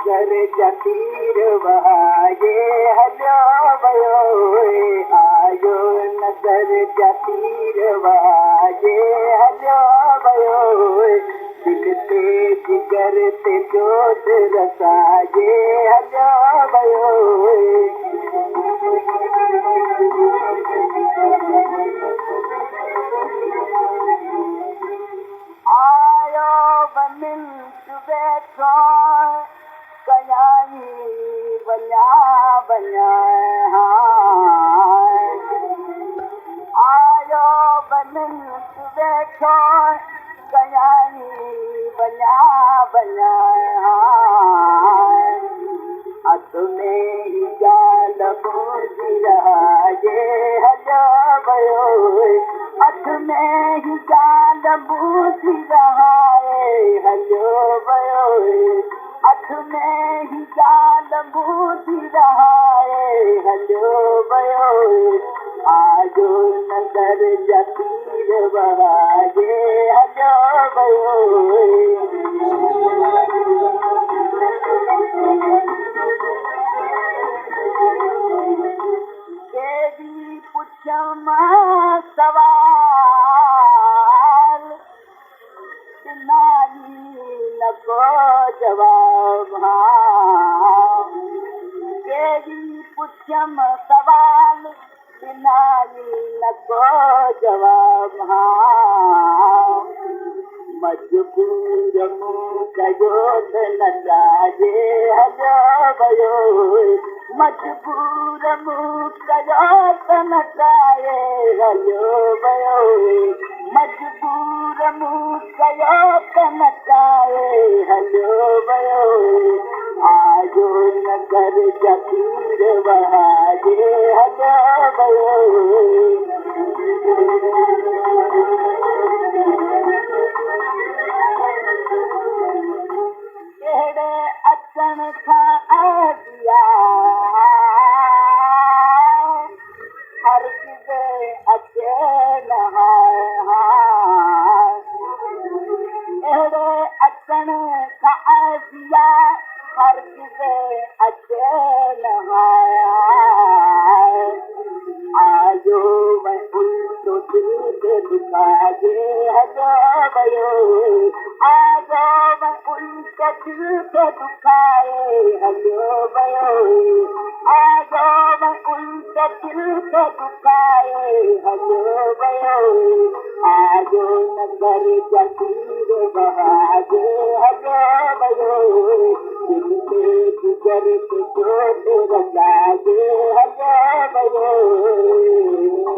नगर जतीर वहाजे हलो भयो आयो नगर जतीर वहाजे हलो भयो दिल ते जिगर ते जोत रसाजे हलो भयो आयो बनिल सुबह कयानी बना बना आयो बनिल सुबह कयानी बना बना तुम्हें ही जाल बूझी रहा ये हलो भयो अथ में ही जाल बूझी रहा है हलो भयो अथ में ही जाल बूझी रहा है हलो भयो आजो नगर जतीर बहाजे हलो भयो देवी पुछम सवाल नारी न को जवाब देवी पुछम सवाल नारी न को जवाब मजबूर मुँह कयो न जाजे हलो भयो मजबूर मुँह कयो न जाए हलो भयो मजबूर मुँह कयो न जाए हलो भयो आजो नगर जतीर वहाजे हलो भयो अचण खां दिया हर किसे अचे अहिड़े अचण खां दिया हर किसे अचे आयो मैं उल्टो दिल के दुखाजे हलो भयो आजो मैं उल्टो दिल के दुखाए हलो भयो आजो मैं उल्टो दिल के दुखाए हलो भयो आजो नगर जतीर बहाजे हलो भयो दिल के जिगर के चोट रसाजे हलो भयो